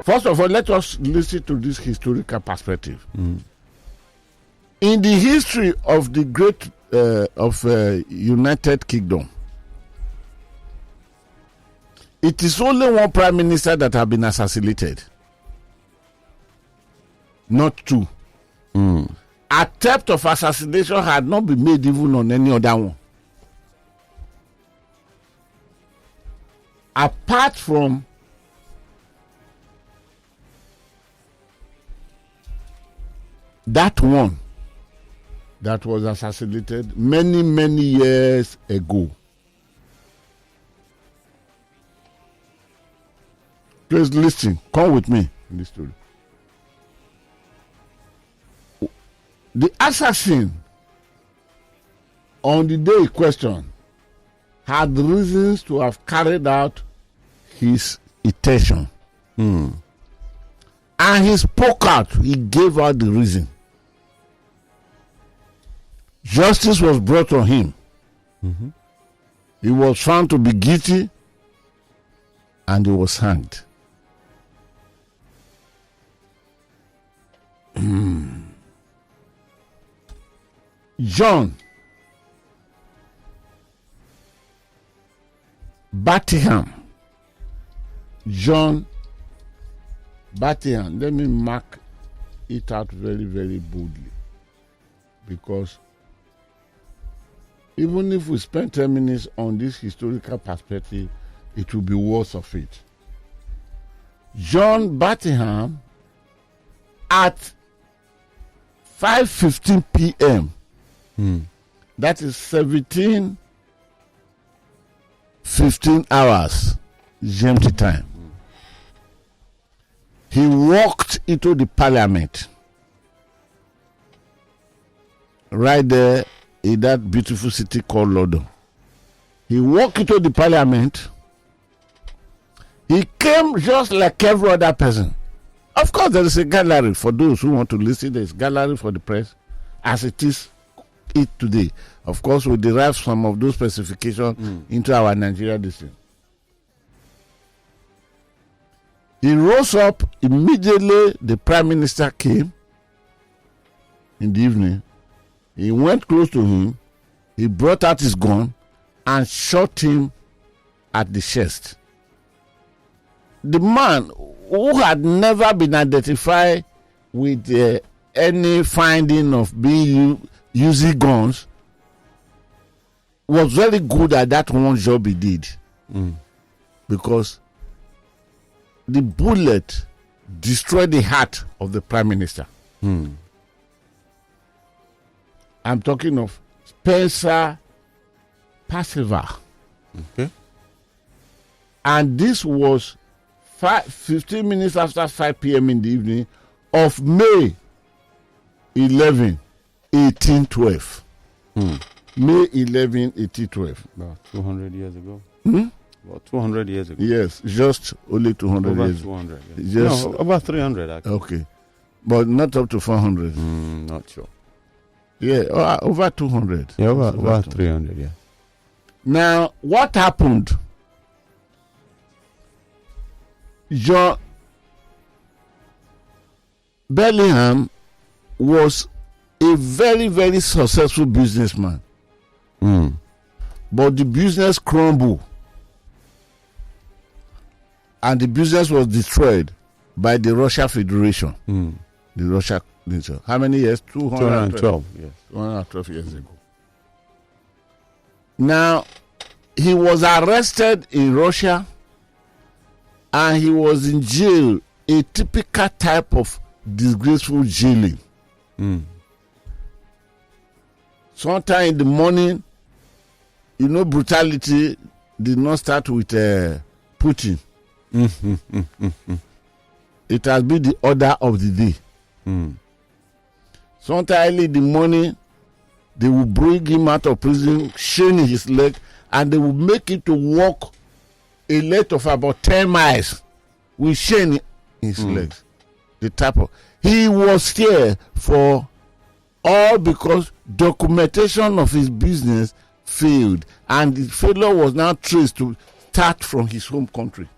First of all, let us listen to this historical perspective. In the history of the great United Kingdom, it is only one prime minister that has been assassinated, not two. Attempt of assassination had not been made even on any other one. Apart from that one that was assassinated many, many years ago. Please listen. Come with me in this story. The assassin on the day in question had reasons to have carried out his intention. And he spoke out. He gave out the reason. Justice was brought on him. He was found to be guilty and he was hanged. John Battingham. John Battingham. Let me mark it out very, very boldly, because even if we spend 10 minutes on this historical perspective, it will be worth of it. John Battingham, at 5:15 p.m., that is 15 hours GMT time, he walked into the parliament right there in that beautiful city called London. He walked into the parliament. He came just like every other person. Of course, there is a gallery for those who want to listen. There is gallery for the press, as it is today. Of course, we derive some of those specifications into our Nigeria district. He rose up immediately. The prime minister came in the evening. He went close to him. He brought out his gun and shot him at the chest. The man, who had never been identified with any finding of being using guns, was very good at that one job he did. Because the bullet destroyed the heart of the prime minister. I'm talking of Spencer Perceval. Okay. And this was 15 minutes after 5 p.m. in the evening of May 11, 1812. May 11, 1812. About 200 years ago. About 200 years ago. Yes, just only 200 over years. 200. Yes. Just, no, about 300 actually. Okay. But not up to 400. Not sure. Yeah, over 200. Yeah, over 300, yeah. Now, what happened? John Bellingham was a very, very successful businessman. But the business crumbled. And the business was destroyed by the Russia Federation. The Russia. How many years? 212. Yes. 212 years ago. Now, he was arrested in Russia and he was in jail, a typical type of disgraceful jailing. Sometime in the morning, brutality did not start with Putin. It has been the order of the day. Sometime early in the morning, they will bring him out of prison, chain his leg, and they will make him to walk a length of about 10 miles with chain his legs. The type of he was here for all because documentation of his business failed, and the failure was now traced to start from his home country.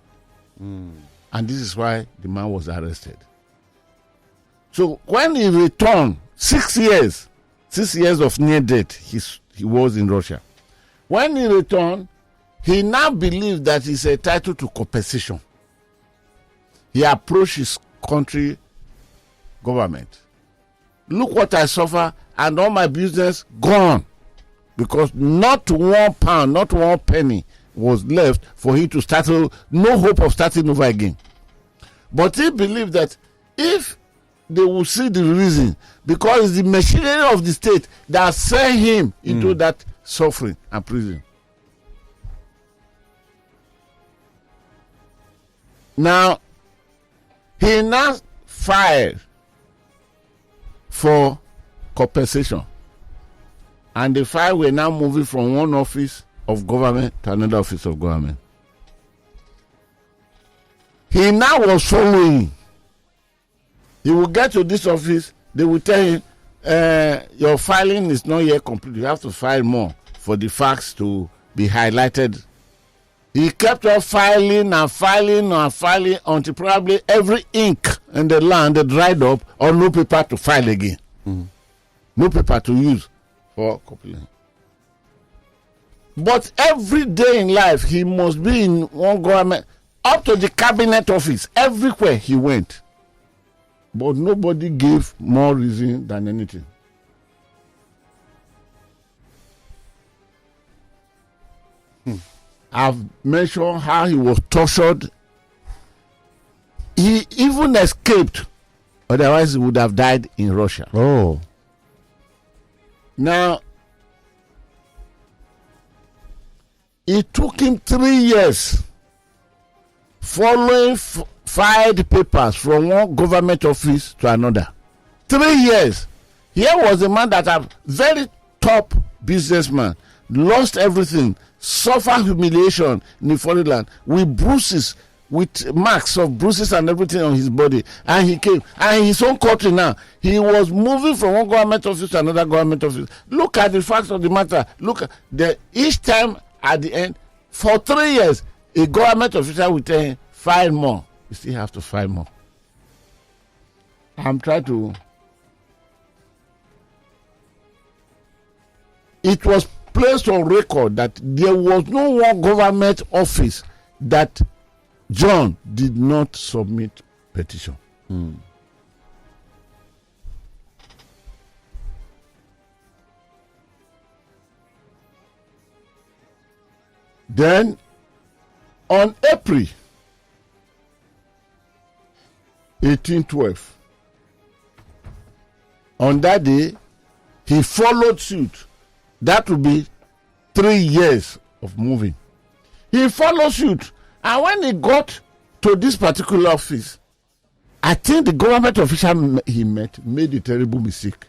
And this is why the man was arrested. So when he returned, 6 years of near death, he was in Russia. When he returned, he now believed that he's entitled to compensation. He approached his country government. Look what I suffer, and all my business gone. Because not £1, not 1 penny was left for him to start, no hope of starting over again. But he believed that if they will see the reason, because it's the machinery of the state that sent him into that suffering and prison. Now, he now filed for compensation. And the file were now moving from one office of government to another office of government. He now was following. He will get to this office, they will tell him, your filing is not yet complete. You have to file more for the facts to be highlighted. He kept on filing and filing and filing until probably every ink in the land dried up, or no paper to file again. No paper to use for complaint. But every day in life, he must be in one government, up to the cabinet office, everywhere he went. But nobody gave more reason than anything. I've mentioned how he was tortured. He even escaped. Otherwise, he would have died in Russia. Oh. Now, it took him 3 years following filed papers from one government office to another. 3 years. Here was a man that a very top businessman, lost everything, suffered humiliation in the foreign land with bruises, with marks of bruises and everything on his body. And he came. And in his own country now, he was moving from one government office to another government office. Look at the facts of the matter. Look at each time at the end, for 3 years, a government official will tell him, file more. You still have to file more. I'm trying to. It was placed on record that there was no one government office that John did not submit petition. Then, on April 1812, on that day, he followed suit. That would be 3 years of moving. He followed suit. And when he got to this particular office, I think the government official he met made a terrible mistake.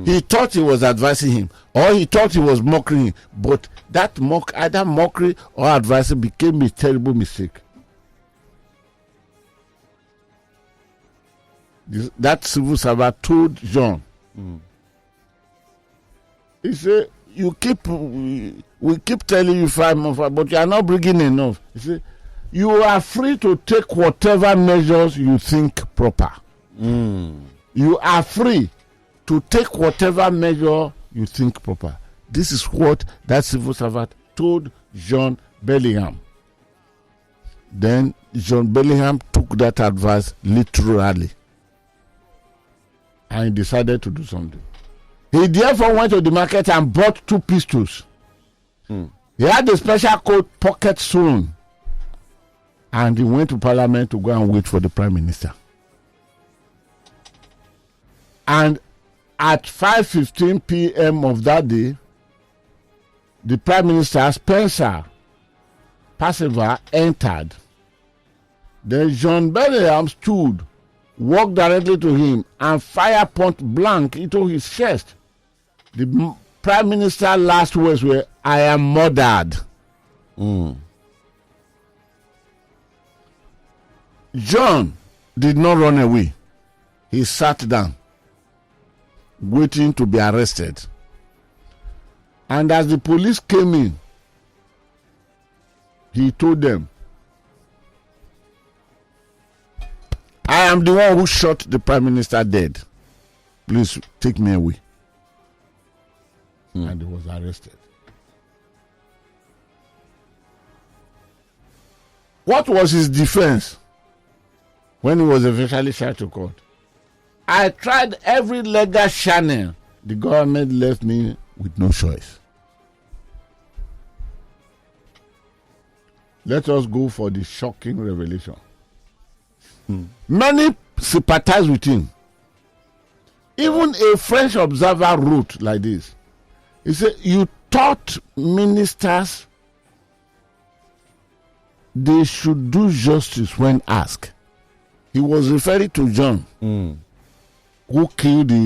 He thought he was advising him, or he thought he was mocking him. But that either mockery or advising became a terrible mistake. That civil servant told John, he said, we keep telling you 5 months, but you are not bringing enough. He said, you are free to take whatever measures you think proper. You are free to take whatever measure you think proper. This is what that civil servant told John Bellingham. Then John Bellingham took that advice literally and he decided to do something. He therefore went to the market and bought 2 pistols. He had a special called pocket stone. And he went to Parliament to go and wait for the Prime Minister. And at 5:15 p.m. of that day, the Prime Minister, Spencer Perceval, entered. Then John Bellingham stood, walked directly to him, and fired point blank into his chest. The Prime Minister's last words were, "I am murdered." John did not run away. He sat down, waiting to be arrested. And as the police came in, he told them, am the one who shot the prime minister dead. Please take me away. And he was arrested. What was his defense when he was eventually tried to court? I tried every legal channel. The government left me with no choice. Let us go for the shocking revelation. Many sympathize with him. Even a French observer wrote like this. He said, you taught ministers they should do justice when asked. He was referring to John, who killed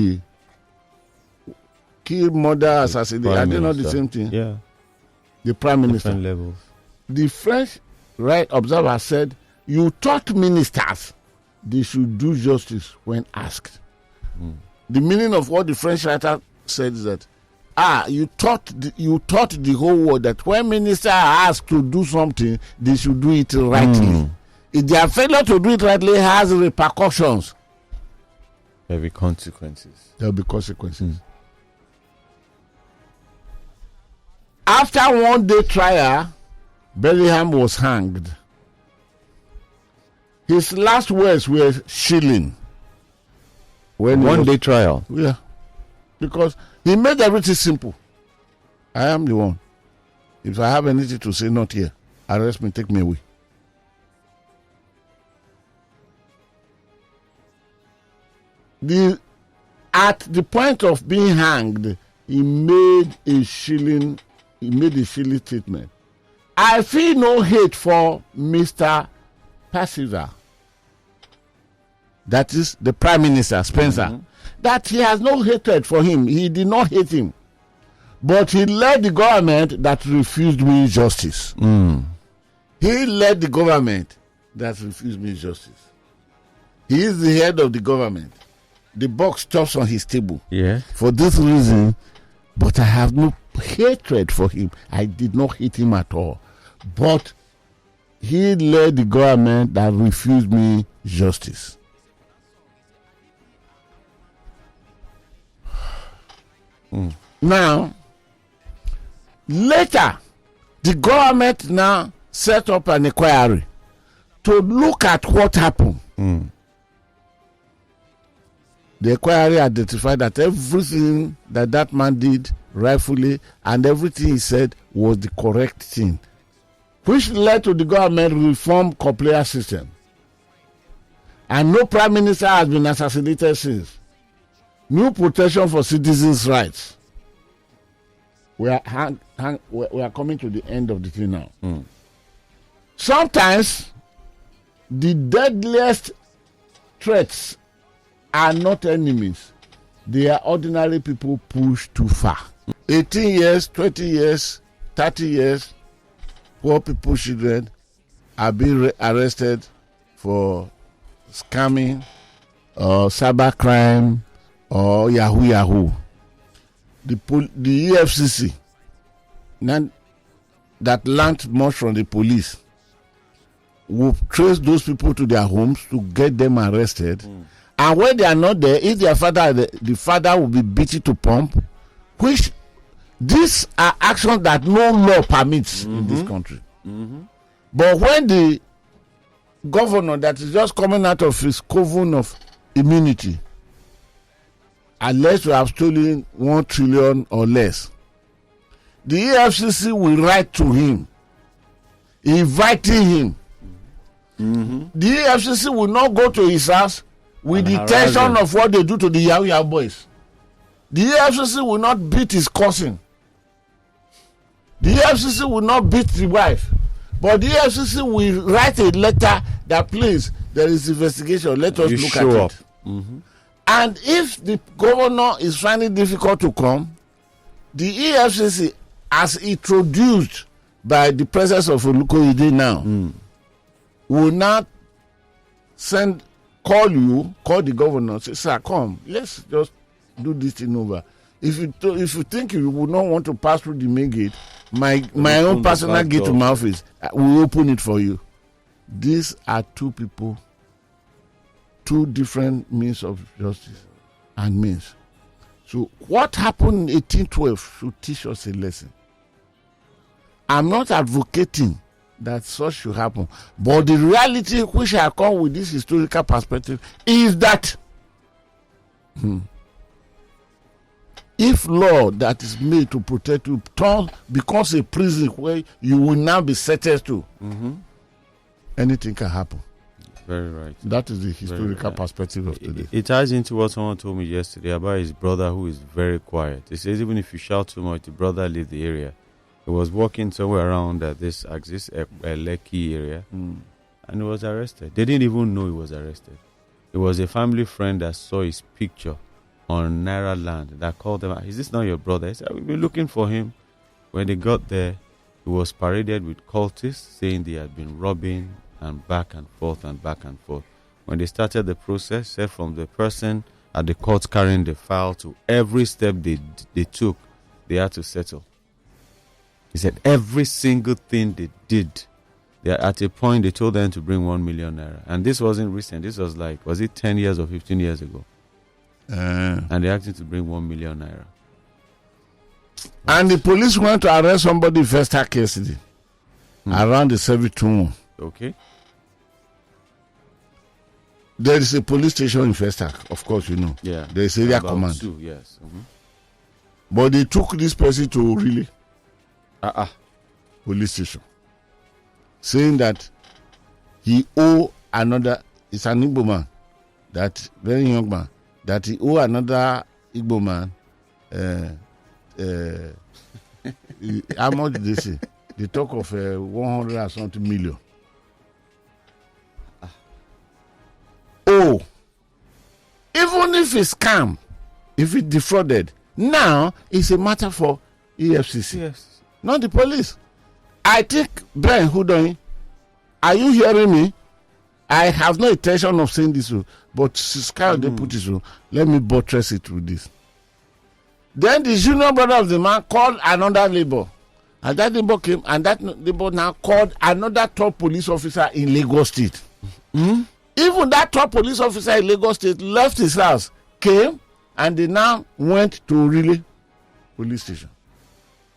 murder, assassinated. Are they not the same thing? Yeah. The prime minister. Different levels. The French right observer said, you taught ministers they should do justice when asked. The meaning of what the French writer said is that, you taught the whole world that when ministers are asked to do something, they should do it rightly. If their failure to do it rightly has repercussions, There will be consequences. there will be consequences. After one day trial, Bellingham was hanged. His last words were shilling. One day trial. Yeah. Because he made everything simple. I am the one. If I have anything to say, not here. Arrest me, take me away. At the point of being hanged, he made a chilling statement. I feel no hate for Mr. Percival. That is the Prime Minister, Spencer. That he has no hatred for him. He did not hate him. But he led the government that refused me justice. He led the government that refused me justice. He is the head of the government. The box stops on his table. Yeah. For this reason, but I have no hatred for him. I did not hate him at all. But he led the government that refused me justice. Now, later, the government now set up an inquiry to look at what happened. The inquiry identified that everything that man did rightfully and everything he said was the correct thing, which led to the government reform compliance system. And no prime minister has been assassinated since. New protection for citizens' rights. We are coming to the end of the thing now. Sometimes the deadliest threats are not enemies. They are ordinary people pushed too far. 18 years, 20 years, 30 years, poor people, children are being arrested for scamming or cyber crime or Yahoo. The EFCC that learned much from the police will trace those people to their homes to get them arrested. And when they are not there, if their father, the father will be beaten to pump, which these are actions that no law permits in this country. But when the governor that is just coming out of his coven of immunity, unless you have stolen 1 trillion or less, the EFCC will write to him, inviting him. The EFCC will not go to his house with the tension of what they do to the Yahoo boys. The EFCC will not beat his cousin. The EFCC will not beat the wife. But the EFCC will write a letter that, please, there is investigation. Let us look at it. And if the governor is finding it difficult to come, the EFCC, as introduced by the presence of Kayode now, will not call the governor, say, sir, come, let's just do this thing over. If you think you would not want to pass through the main gate, my own personal gate to my office, we will open it for you. These are two two different means of justice and means. So what happened in 1812 should teach us a lesson. I'm not advocating that such should happen, but the reality which I come with this historical perspective is that if law that is made to protect you becomes a prison where you will now be sentenced to, anything can happen. Very right. That is the historical perspective of today. It ties into what someone told me yesterday about his brother who is very quiet. He says even if you shout too much, the brother leaves the area. He was walking somewhere around this axis, a Lekki area, and he was arrested. They didn't even know he was arrested. It was a family friend that saw his picture on Naira land that called them. Is this not your brother? He said, we've been looking for him. When they got there, he was paraded with cultists saying they had been robbing and back and forth and back and forth. When they started the process, said from the person at the court carrying the file to every step they took, they had to settle. He said every single thing they did, at a point they told them to bring 1 million naira. And this wasn't recent. This was was it 10 years or 15 years ago? And they asked him to bring 1 million naira. And the police went to arrest somebody first yesterday around the 721. Okay. There is a police station in Festac, of course, you know. Yeah. There is area About command. 2, yes. But they took this person to really police station, saying that he owe another. It's an Igbo man, that very young man, that he owe another Igbo man. How much did they say? They talk of 100 and something million. Oh, even if it's scam, if it defrauded, now it's a matter for EFCC, Yes. not the police. I think, Ben Hudoyin, are you hearing me? I have no intention of saying this, but Kayode put it so. Let me buttress it with this. Then the junior brother of the man called another neighbor, and that neighbor came, and that neighbor now called another top police officer in Lagos State. Even that top police officer in Lagos State left his house, came, and they now went to Relay police station.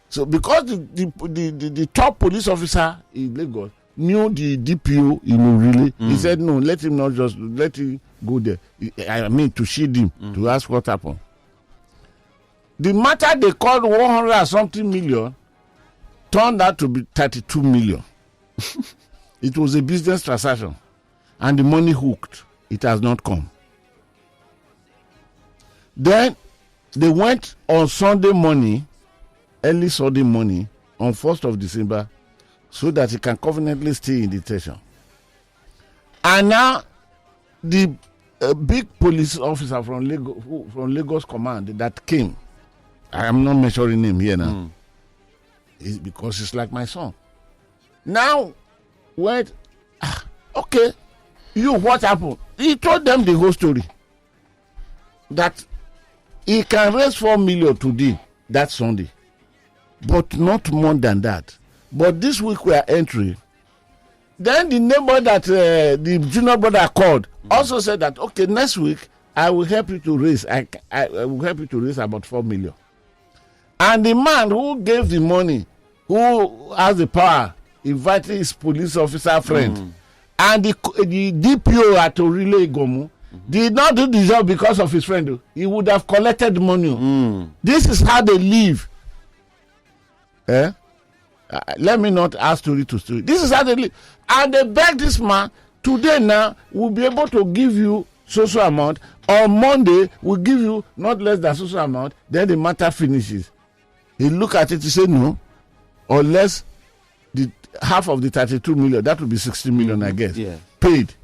So because the top police officer in Lagos knew the DPO in Relay, he said no, let him go there. I mean to shield him, to ask what happened. The matter they called 100 and something million turned out to be 32 million. It was a business transaction, and the money hooked. It has not come. Then they went on Sunday morning, early Sunday morning, on 1st of December, so that he can covenantly stay in detention. And now the big police officer from Lagos Command that came, I am not mentioning him here now, is because it's like my son. Now, wait, okay, what happened? He told them the whole story. That he can raise 4 million today, that Sunday, but not more than that. But this week we are entering. Then the neighbor that the junior brother called also said that, okay, next week I will help you to raise. I will help you to raise about 4 million. And the man who gave the money, who has the power, invited his police officer friend, and the DPO at Relay Gomu did not do the job because of his friend. He would have collected the money. This is how they live. Let me not add story to story. This is how they live. And they beg this man, today now, we'll be able to give you so amount. On Monday, we'll give you not less than so amount. Then the matter finishes. He look at it, he say no. Unless the half of the 32 million, that will be 60 million, I guess, paid.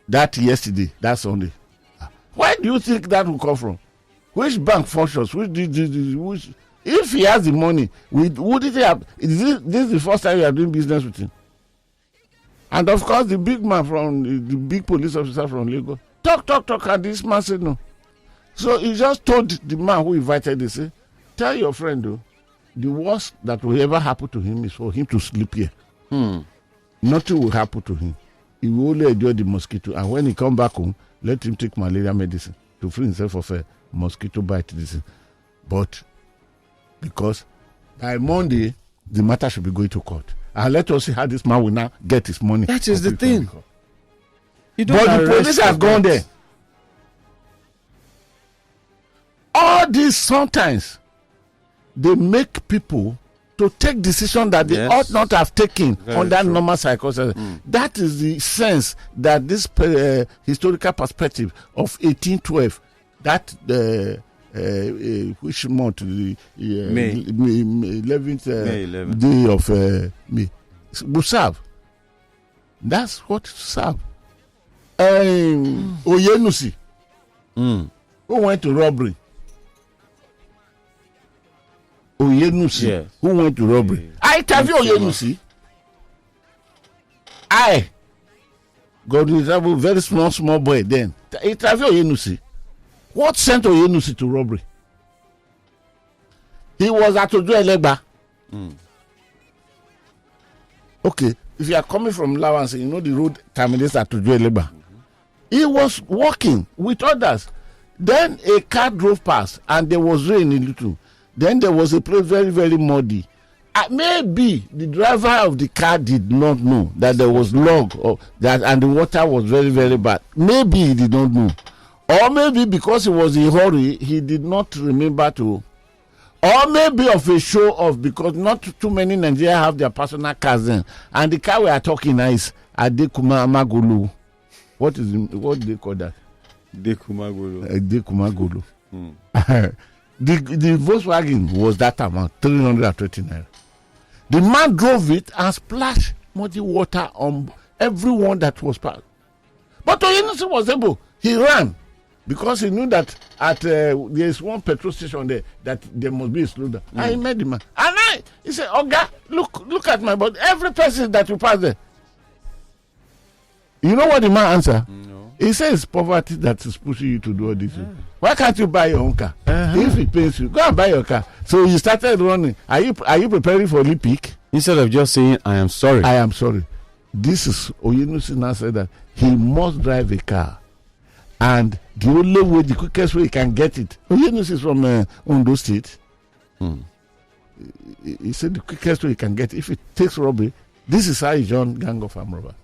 That yesterday, that Sunday. Where do you think that will come from? Which bank functions? Which if he has the money, would it have? This is the first time you are doing business with him. And of course, the big man the big police officer from Lagos, talk, and this man said no. So he just told the man who invited this, say, tell your friend, though, the worst that will ever happen to him is for him to sleep here. Nothing will happen to him. he will only enjoy the mosquito. And when he come back home, let him take malaria medicine to free himself of a mosquito bite disease. But because by Monday, the matter should be going to court. And let us see how this man will now get his money. That is the thing. But the police have gone there. All these sometimes they make people to take decisions that they ought not have taken under normal circumstances. That is the sense that this historical perspective of 1812, that which month, the May 11th day of May, will serve. That's what serve. Oyenusi, who went to robbery. Oyenusi, who went to robbery. I interview Oyenusi. I got a very small boy then. I interview Oyenusi. What sent Oyenusi to robbery? He was at Ojo Elegba. Okay, if you are coming from Lawrence, you know the road terminates at Ojo Elegba. He was walking with others. Then a car drove past and there was rain a little. Then there was a place very, very muddy. Maybe the driver of the car did not know that there was log or that, and the water was very, very bad. Maybe he did not know. Or maybe because he was in a hurry, he did not remember to. Or maybe of a show off, because not too many Nigerians have their personal cars then. And the car we are talking now is Adekuma Amagulu. What do they call that? Dekumagulu. The Volkswagen was that amount, 320 naira. The man drove it and splashed muddy water on everyone that was passed. But Oyenusi was able. He ran because he knew that at there is one petrol station there that there must be a slowdown. And he met the man. And he said, Oga, look at my body. Every person that you pass there. You know what the man answered? No. He says poverty that is pushing you to do all this. Why can't you buy your own car? If it pays you, go and buy your car. So you started running. Are you preparing for Olympic? Instead of just saying, I am sorry. I am sorry. This is Oyenusi now said that he must drive a car. And the only way, the quickest way he can get it. Oyenusi is from Ondo State. He said the quickest way he can get it, if it takes robbery, this is how he joined gang of armed robbers.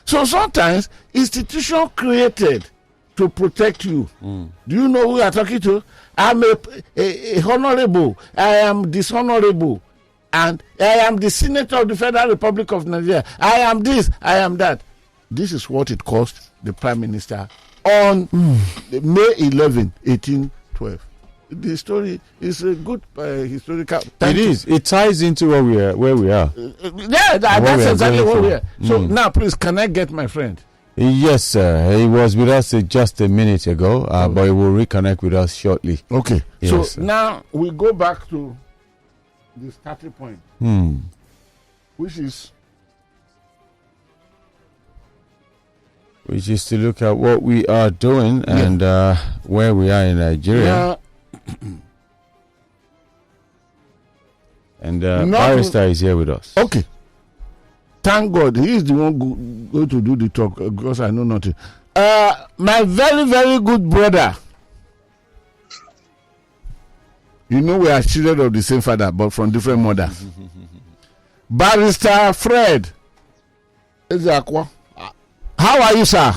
So sometimes institution created to protect you. Do you know who you are talking to? I'm a honorable. I am dishonorable. And I am the senator of the Federal Republic of Nigeria. I am this, I am that. This is what it cost the Prime Minister on May 11, 1812. The story is a good historical. It is. It ties into where we are. That's exactly where we are. So now, please, can I get my friend? Yes, sir. He was with us just a minute ago, but he will reconnect with us shortly. Okay. Yes, so now we go back to the starting point, which is to look at what we are doing and where we are in Nigeria. And Barrister is here with us. Okay. Thank God. He is the one going to do the talk because I know nothing. My very, very good brother. You know we are children of the same father, but from different mothers. Barrister Fred. How are you, sir?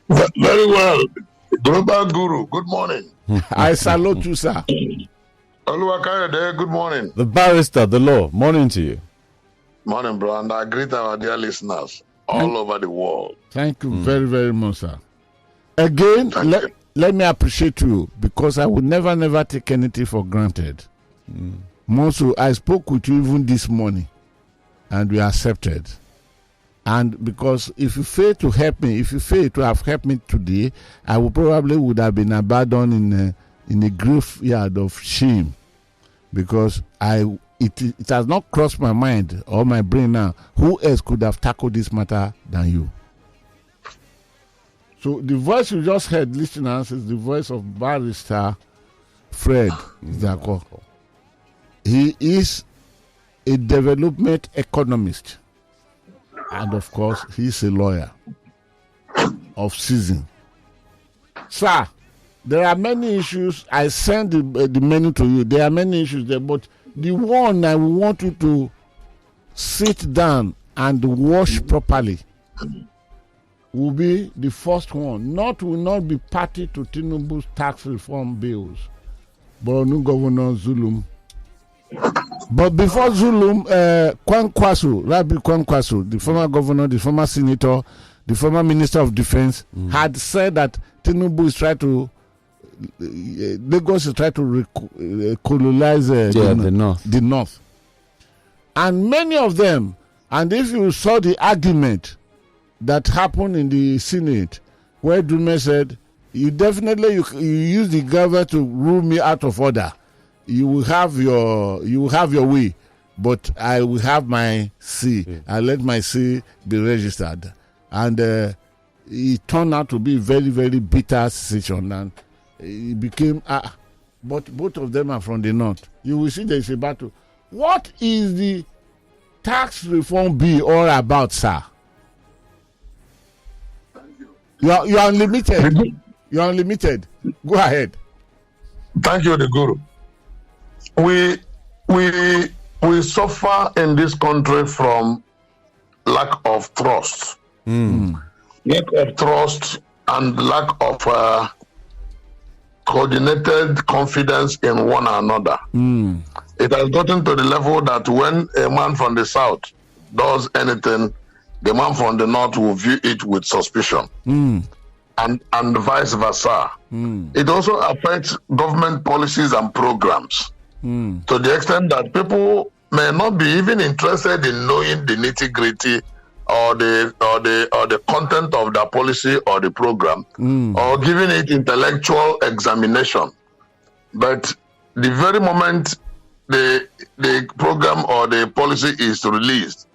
Very well. Global Guru, good morning. I salute you, sir. Kayode, good morning. The barrister, the law, morning to you. Morning, bro, and I greet our dear listeners all over the world. Thank you very, very much, sir. Again, let me appreciate you because I would never take anything for granted. More so, I spoke with you even this morning and we accepted. And because if you fail to help me, if you fail to have helped me today, I would have been abandoned in a graveyard of shame, because it has not crossed my mind or my brain now who else could have tackled this matter than you. So the voice you just heard, listeners, is the voice of Barrister Fred Zako. He is a development economist. And of course, he's a lawyer of season. Sir, there are many issues. I send the menu to you. There are many issues there, but the one I want you to sit down and watch properly will be the first one. Will not be party to Tinubu's tax reform bills. Borno Governor Zulum. But before Zulum, Kwankwaso, Rabi Kwankwaso, the former governor, the former senator, the former minister of defense, had said that Tinubu is trying to, Lagos is trying to colonize the north. And many of them, and if you saw the argument that happened in the Senate, where Dume said, you definitely you use the government to rule me out of order. You will have your way, but I will have my say. I let my say be registered, and it turned out to be very, very bitter situation, and it became. But both of them are from the north. You will see there is a battle. What is the tax reform bill all about, sir? You're unlimited. You're unlimited. Go ahead. Thank you, the Guru. We suffer in this country from lack of trust. Lack of trust and lack of coordinated confidence in one another. It has gotten to the level that when a man from the south does anything, the man from the north will view it with suspicion. And vice versa. It also affects government policies and programs to the extent that people may not be even interested in knowing the nitty-gritty or the content of the policy or the program or giving it intellectual examination. But the very moment the program or the policy is released,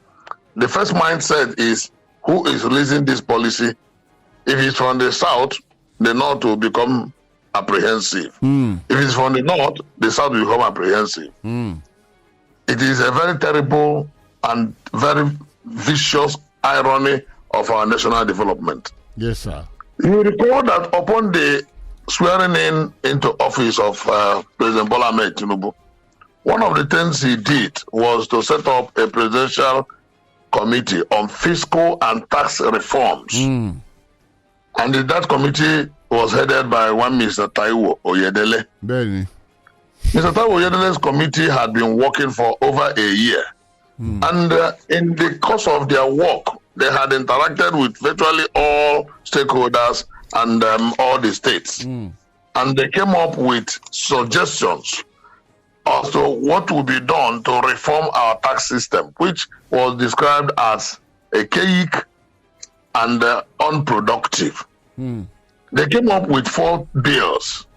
the first mindset is, who is releasing this policy? If it's from the south, the north will become apprehensive. If it's from the north, the south will become apprehensive. It is a very terrible and very vicious irony of our national development. Yes, sir. You recall that upon the swearing into office of President Bola Ahmed Tinubu, one of the things he did was to set up a presidential committee on fiscal and tax reforms. And that committee was headed by one Mr. Taiwo Oyedele. Benny. Mr. Taiwo Oyedele's committee had been working for over a year. And in the course of their work, they had interacted with virtually all stakeholders and all the states. And they came up with suggestions as to what would be done to reform our tax system, which was described as archaic and unproductive. They came up with 4 bills,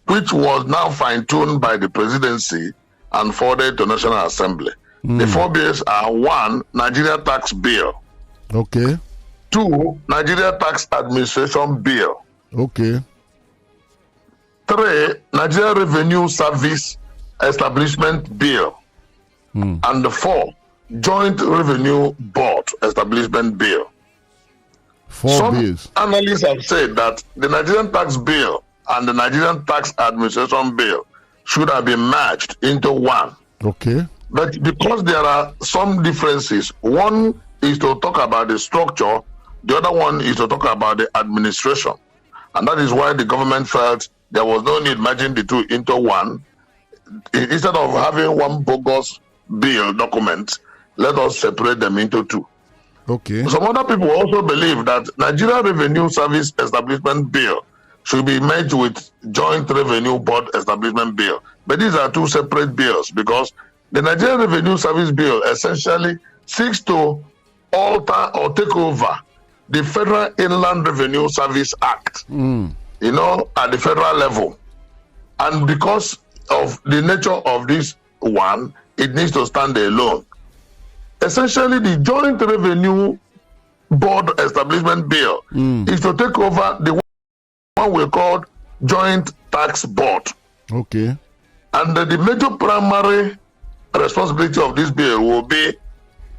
which was now fine-tuned by the presidency and forwarded to National Assembly. The 4 bills are: 1, Nigeria Tax Bill. Okay. 2, Nigeria Tax Administration Bill. Okay. 3, Nigeria Revenue Service Establishment Bill. And 4, Joint Revenue Board Establishment Bill. 4 bills. Some analysts have said that the Nigerian Tax Bill and the Nigerian Tax Administration Bill should have been merged into one. Okay. But because there are some differences, one is to talk about the structure, the other one is to talk about the administration. And that is why the government felt there was no need merging the two into one. Instead of having one bogus bill document, let us separate them into 2. Okay. Some other people also believe that Nigeria Revenue Service Establishment Bill should be merged with Joint Revenue Board Establishment Bill. But these are 2 separate bills, because the Nigeria Revenue Service Bill essentially seeks to alter or take over the Federal Inland Revenue Service Act, at the federal level. And because of the nature of this one, it needs to stand alone. Essentially, the Joint Revenue Board Establishment Bill is to take over the one we call Joint Tax Board. Okay. And the major primary responsibility of this bill will be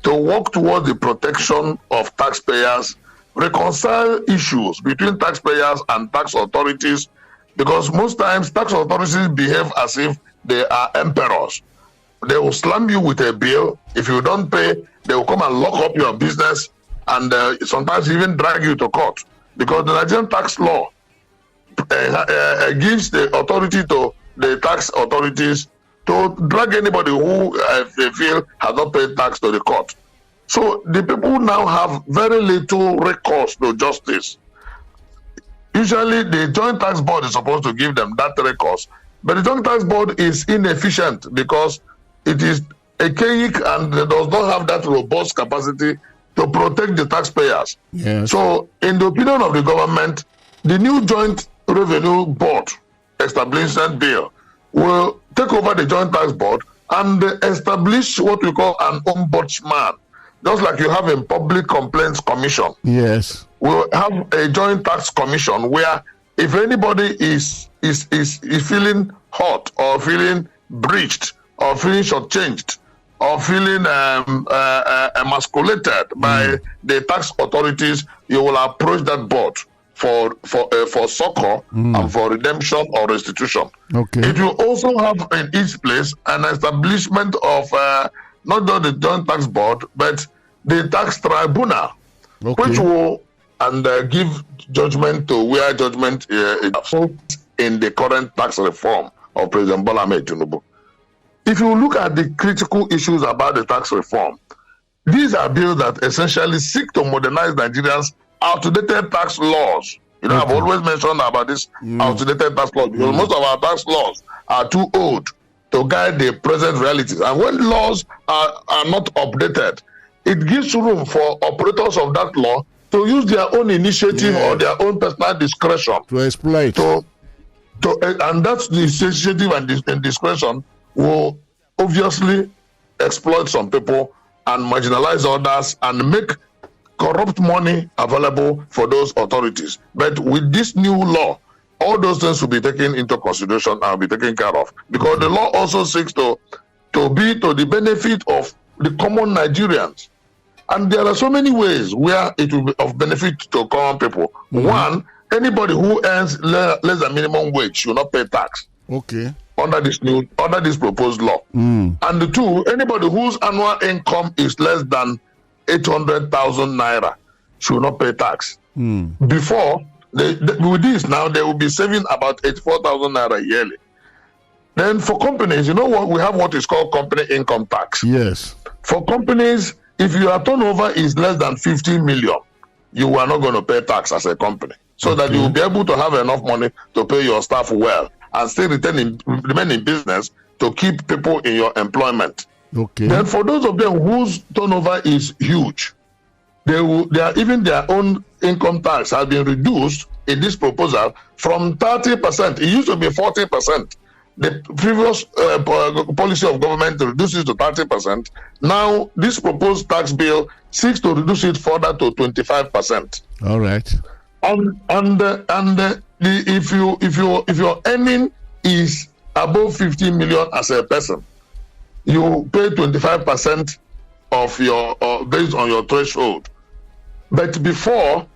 to work towards the protection of taxpayers, reconcile issues between taxpayers and tax authorities, because most times tax authorities behave as if they are emperors. They will slam you with a bill. If you don't pay, they will come and lock up your business, and sometimes even drag you to court, because the Nigerian tax law gives the authority to the tax authorities to drag anybody who they feel has not paid tax to the court. So the people now have very little recourse to justice. Usually the Joint Tax Board is supposed to give them that recourse, but the Joint Tax Board is inefficient because it is archaic and does not have that robust capacity to protect the taxpayers. Yes. So in the opinion of the government, the new Joint Revenue Board establishment bill will take over the Joint Tax Board and establish what we call an ombudsman. Just like you have a public complaints commission. Yes. We'll have a joint tax commission where if anybody is feeling hot or feeling breached or feeling shortchanged or feeling emasculated by the tax authorities, you will approach that board for succor and for redemption or restitution. Okay. It will also have in each place an establishment of not just the Joint Tax Board, but the tax tribunal, which will give judgment to where judgment is in the current tax reform of President Bola Ahmed Tinubu. If you look at the critical issues about the tax reform, these are bills that essentially seek to modernize Nigerians' outdated tax laws. You know, I've always mentioned about this outdated tax laws because most of our tax laws are too old to guide the present realities. And when laws are not updated, it gives room for operators of that law to use their own initiative or their own personal discretion to exploit. And that's the initiative and discretion will obviously exploit some people and marginalize others and make corrupt money available for those authorities. But with this new law, all those things will be taken into consideration and will be taken care of, because the law also seeks to be to the benefit of the common Nigerians. And there are so many ways where it will be of benefit to common people. One, anybody who earns less than minimum wage should not pay tax. Okay. Under this proposed law. And two, anybody whose annual income is less than 800,000 naira should not pay tax. Before, with this now, they will be saving about 84,000 naira yearly. Then for companies, you know what, we have what is called company income tax. Yes. For companies, if your turnover is less than 50 million, you are not going to pay tax as a company, so that you will be able to have enough money to pay your staff well and still remain in business to keep people in your employment. Okay. Then for those of them whose turnover is huge, even their own income tax has been reduced in this proposal from 30%. It used to be 40%. The previous policy of government reduces to 30%. Now, this proposed tax bill seeks to reduce it further to 25%. All right. If your earning is above 50 million as a person, you pay 25% of your based on your threshold. But before,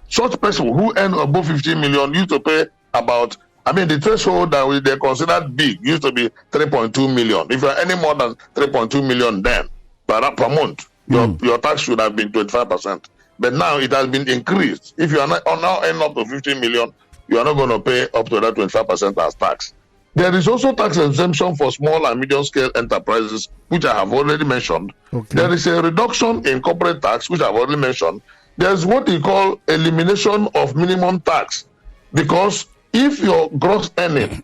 such person who earn above 50 million used to pay about, the threshold that they considered big used to be 3.2 million. If you're earning more than 3.2 million then per month, your tax should have been 25%. But now it has been increased. If you are now earning up to 15 million, you are not going to pay up to that 25% as tax. There is also tax exemption for small and medium scale enterprises, which I have already mentioned. Okay. There is a reduction in corporate tax, which I've already mentioned. There's what we call elimination of minimum tax, because if your gross earning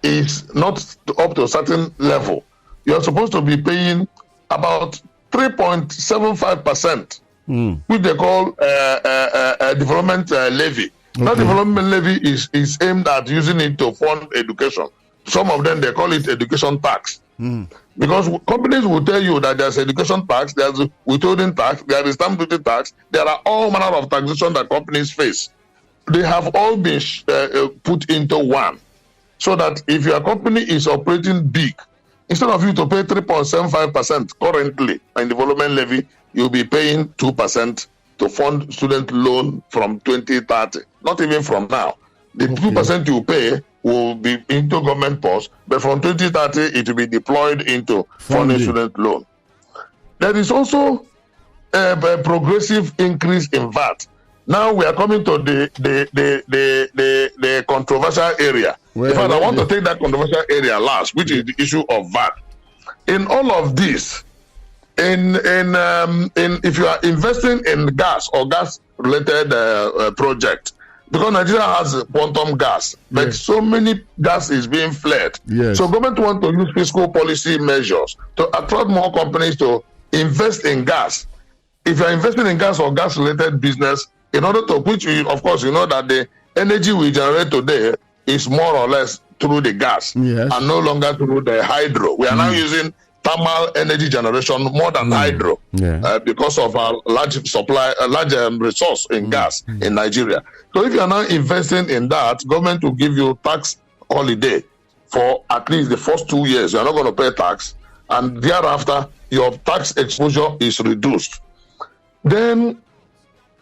is not up to a certain level, you're supposed to be paying about 3.75%, which they call development levy. Okay. That development levy is aimed at using it to fund education. Some of them, they call it education tax. Because companies will tell you that there's education tax, there's withholding tax, there is stamp duty tax, there are all manner of taxation that companies face. They have all been put into one. So that if your company is operating big, Instead of you to pay 3.75% currently in development levy, you'll be paying 2% to fund student loan from 2030. Not even from now. The 2% you pay will be into government purse, but from 2030 it will be deployed into funding student loan. There is also a progressive increase in VAT. Now we are coming to the controversial area. In fact, I want to take that controversial area last, which is the issue of VAT. In all of this, if you are investing in gas or gas-related project, because Nigeria has quantum gas, but so many gas is being fled. So government want to use fiscal policy measures to attract more companies to invest in gas. If you are investing in gas or gas-related business, in order to which of course you know that the energy we generate today is more or less through the gas and no longer through the hydro. We are now using thermal energy generation more than hydro because of our large supply, large resource in gas in Nigeria. So if you are now investing in that, government will give you tax holiday for at least the first 2 years. You are not going to pay tax, and thereafter your tax exposure is reduced. Then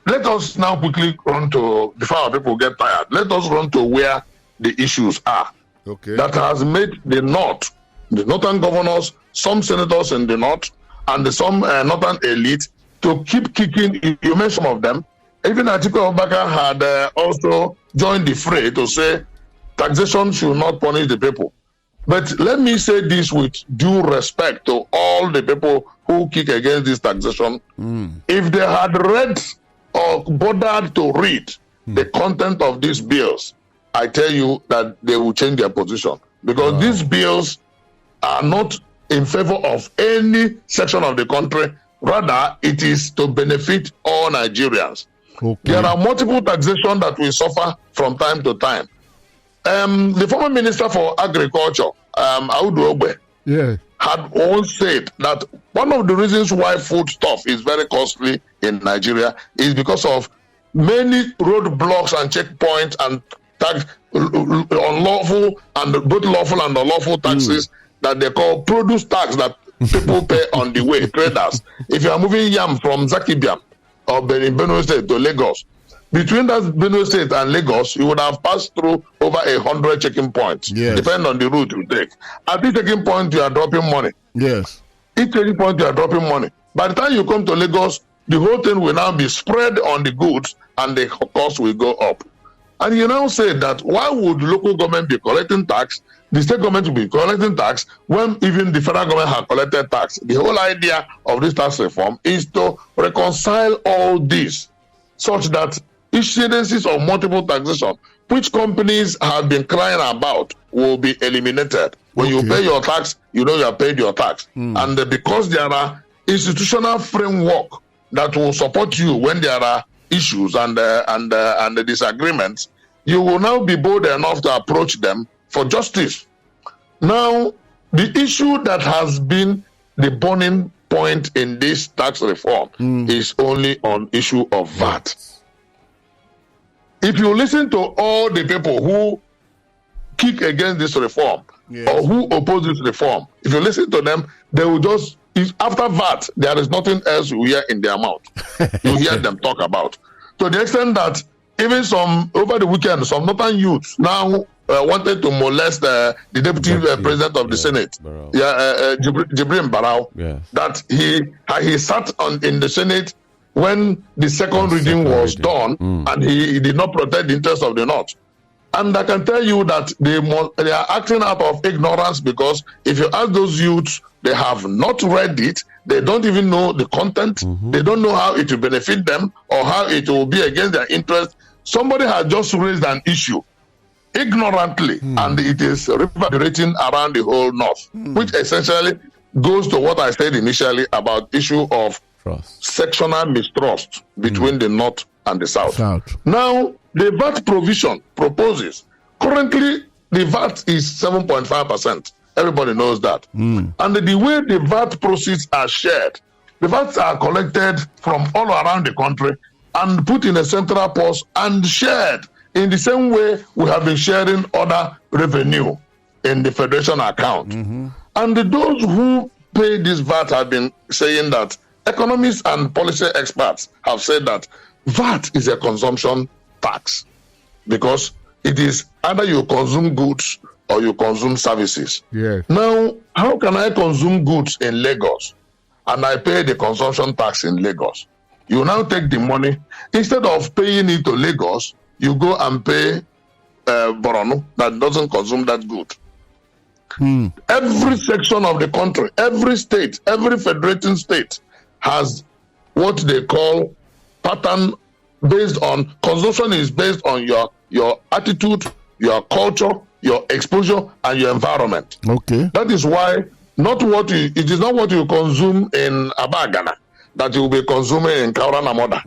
let us now quickly run to, before our people get tired, let us run to where the issues are. That has made the North, the Northern governors, some senators in the North, and some Northern elite to keep kicking. You mentioned some of them. Even Atiku Abubakar had also joined the fray to say taxation should not punish the people. But let me say this with due respect to all the people who kick against this taxation. If they had read or bothered to read the content of these bills, I tell you that they will change their position, because these bills are not in favor of any section of the country. Rather, it is to benefit all Nigerians. There are multiple taxation that we suffer from time to time. The former Minister for Agriculture, Audu Ogbe, had once said that one of the reasons why foodstuff is very costly in Nigeria is because of many roadblocks and checkpoints and tax, unlawful and both lawful and unlawful taxes that they call produce tax that people pay on the way, traders. If you are moving yam from Zakibiam or Benue State to Lagos, between that Benue State and Lagos, you would have passed through over 100 checking points, depending on the route you take. At each checking point, you are dropping money. Each checking point, you are dropping money. By the time you come to Lagos, the whole thing will now be spread on the goods and the cost will go up. And you now say that why would local government be collecting tax, the state government will be collecting tax, when even the federal government has collected tax? The whole idea of this tax reform is to reconcile all this such that incidences of multiple taxation, which companies have been crying about, will be eliminated. When you pay your tax, you know you have paid your tax. And because there are institutional framework that will support you when there are issues and the disagreements, you will now be bold enough to approach them for justice. Now, the issue that has been the burning point in this tax reform is only on issue of VAT. If you listen to all the people who kick against this reform or who oppose this reform, if you listen to them, they will just, after VAT, there is nothing else you hear in their mouth. You hear them talk about. To the extent that even some, over the weekend, some northern youths now wanted to molest the deputy president of the Senate, Jibrin Barau, that he sat in the Senate when the second reading was done, and he did not protect the interests of the North. And I can tell you that they are acting out of ignorance, because if you ask those youths, they have not read it, they don't even know the content, they don't know how it will benefit them or how it will be against their interest. Somebody has just raised an issue ignorantly, and it is reverberating around the whole North, which essentially goes to what I said initially about issue of sectional mistrust between the North and the South. Now, the VAT provision proposes, currently the VAT is 7.5%. Everybody knows that. And the way the VAT proceeds are shared, the VATs are collected from all around the country and put in a central purse and shared in the same way we have been sharing other revenue in the federation account. And those who pay this VAT have been saying that economists and policy experts have said that VAT is a consumption tax because it is either you consume goods or you consume services. Yes. Now, how can I consume goods in Lagos and I pay the consumption tax in Lagos? You now take the money, instead of paying it to Lagos, you go and pay Borno that doesn't consume that good. Every section of the country, every state, every federating state has what they call pattern based on consumption is based on your attitude, your culture, your exposure, and your environment. Okay. That is why it is not what you consume in Abagana that you will be consuming in Kaura Namoda.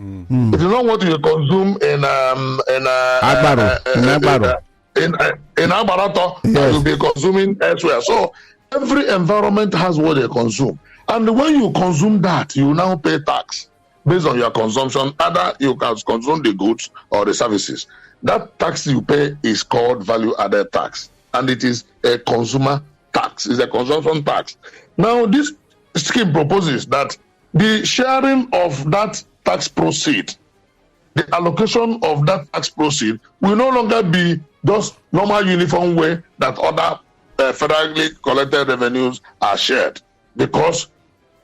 It is not what you consume in Abarato that you'll be consuming elsewhere. So every environment has what they consume. And when you consume that, you now pay tax based on your consumption. Either you can consume the goods or the services. That tax you pay is called value-added tax. And it is a consumer tax. It's a consumption tax. Now, this scheme proposes that the sharing of that tax proceed, the allocation of that tax proceed will no longer be just normal uniform way that other federally collected revenues are shared, because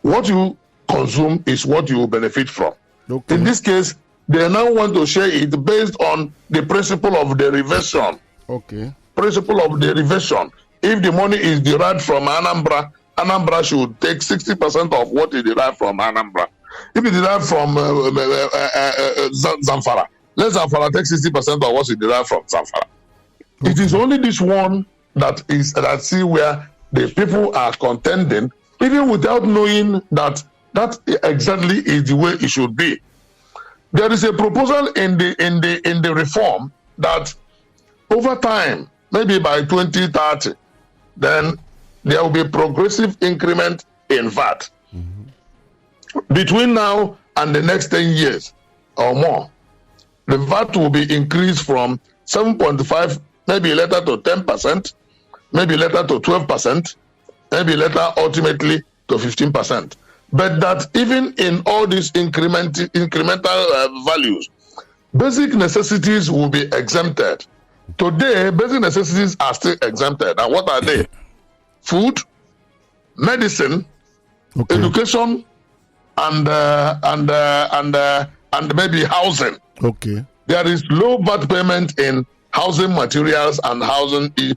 what you consume is what you will benefit from. Okay. In this case, they now want to share it based on the principle of derivation. Okay. Principle of derivation. If the money is derived from Anambra, Anambra should take 60% of what is derived from Anambra. If it is derived from Zamfara, let Zamfara take 60% of what is derived from Zamfara. Okay. It is only this one that see where the people are contending, even without knowing that exactly is the way it should be. There is a proposal in the reform that over time, maybe by 2030, then there will be progressive increment in VAT. Between now and the next 10 years or more, the VAT will be increased from 7.5, maybe later to 10%, maybe later to 12%, maybe later ultimately to 15%. But that even in all these incremental values, basic necessities will be exempted. Today, basic necessities are still exempted. And what are they? Food, medicine, education, and maybe housing. Okay. There is low VAT payment in housing materials and housing things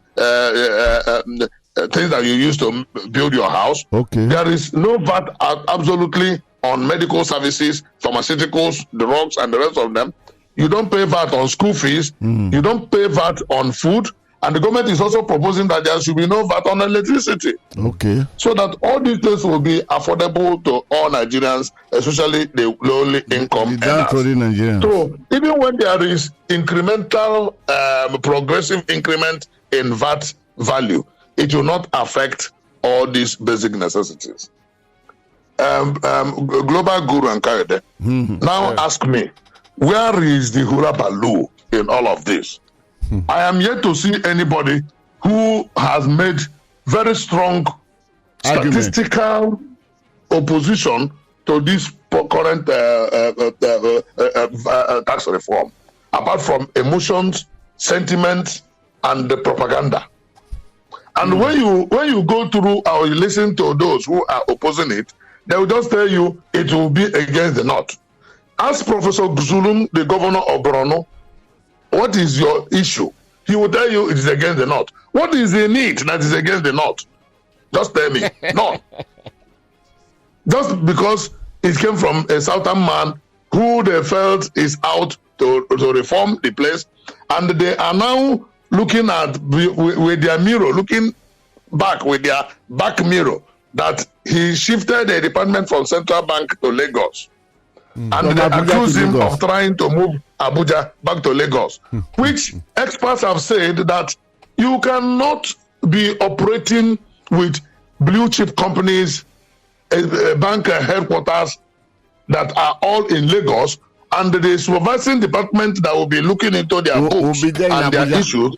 that you use to build your house. Okay. There is no VAT absolutely on medical services, pharmaceuticals, drugs, and the rest of them. You don't pay VAT on school fees. You don't pay VAT on food. And the government is also proposing that there should be no VAT on electricity. Okay. So that all these things will be affordable to all Nigerians, especially the lowly income earners. So even when there is incremental, progressive increment in VAT value, it will not affect all these basic necessities. Global Guru and Kayode, now ask me, where is the hula baloo in all of this? I am yet to see anybody who has made very strong statistical opposition to this current tax reform, apart from emotions, sentiments, and the propaganda. And when you go through or you listen to those who are opposing it, they will just tell you it will be against the North. Ask Professor Zulum, the governor of Borno, what is your issue? He will tell you it is against the North. What is the need that is against the North? Just tell me. No. Just because it came from a southern man who they felt is out to reform the place, and they are now looking at with their mirror, looking back with their back mirror, that he shifted the department from Central Bank to Lagos. And they accuse him of trying to move Abuja back to Lagos, which experts have said that you cannot be operating with blue chip companies, bank headquarters that are all in Lagos, and the supervising department that will be looking into their books and their issues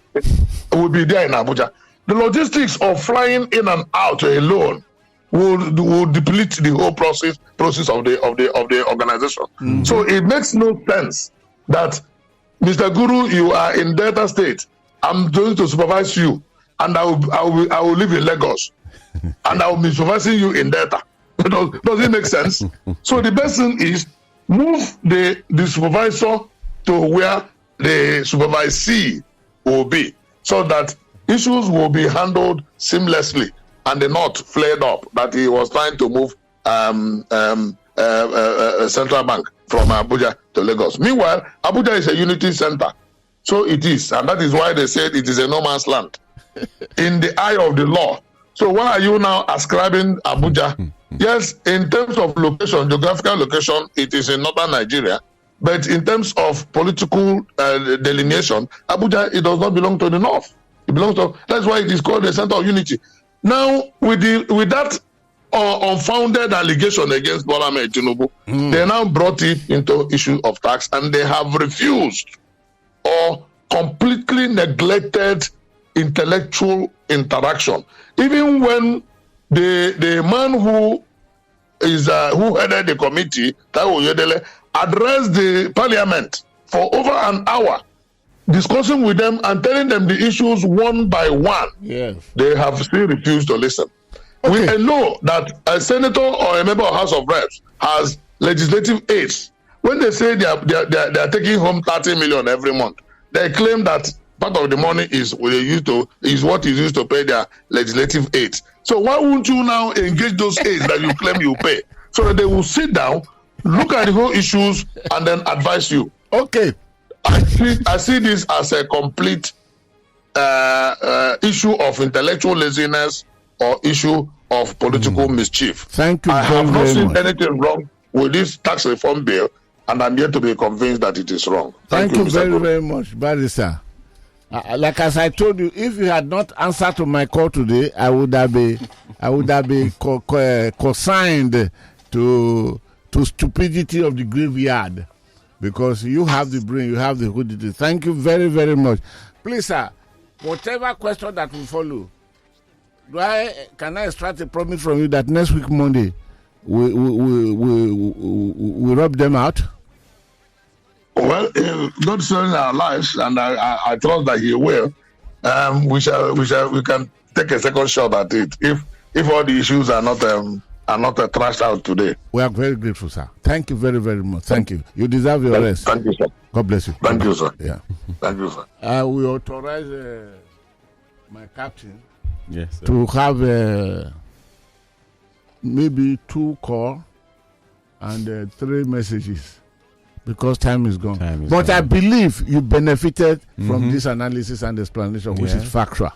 will be there in Abuja. the logistics of flying in and out alone will deplete the whole process of the organization. Mm-hmm. So it makes no sense that, Mr. Guru, you are in Delta State. I'm going to supervise you, and I will live in Lagos, and I will be supervising you in Delta. Does it make sense? So the best thing is move the supervisor to where the supervisee will be, so that issues will be handled seamlessly and not flared up that he was trying to move central bank from Abuja to Lagos. Meanwhile, Abuja is a unity center. So it is. And that is why they said it is a no man's land in the eye of the law. So why are you now ascribing Abuja? Yes, in terms of location, geographical location, it is in northern Nigeria. But in terms of political delineation, Abuja, it does not belong to the north. It belongs to, that's why it is called the center of unity. Now, with that unfounded allegation against Bola Ahmed Tinubu, they now brought it into issue of tax, and they have refused or completely neglected intellectual interaction. Even when the man who headed the committee, Kayode Oyedele, addressed the parliament for over an hour, discussing with them and telling them the issues one by one. Yes. They have still refused to listen. Okay. We know that a senator or a member of House of Reps has legislative aids. When they say they are taking home 30 million every month, they claim that part of the money is what is used to pay their legislative aids. So why won't you now engage those aids that you claim you pay, so that they will sit down, look at the whole issues, and then advise you? Okay. I see this as a complete issue of intellectual laziness or issue of political mischief. Thank you. I have not seen anything wrong with this tax reform bill, and I'm yet to be convinced that it is wrong. Thank you very, very much, Barrister. Like as I told you, if you had not answered to my call today, I would have been consigned to stupidity of the graveyard, because you have the brain, you have the hoodie. Thank you very, very much. Please, sir, whatever question that will follow, can I extract a promise from you that next week Monday we rub them out? Well, God saving our lives, and I trust that He will. We can take a second shot at it if all the issues are not thrashed out today. We are very grateful, sir. Thank you very, very much. Thank you. You deserve your rest. Thank you, sir. God bless you. Thank you, sir. Yeah. Thank you, sir. I will authorize my captain sir, to have maybe 2 calls and 3 messages, because time is gone. But I believe you benefited from this analysis and explanation, which is factual.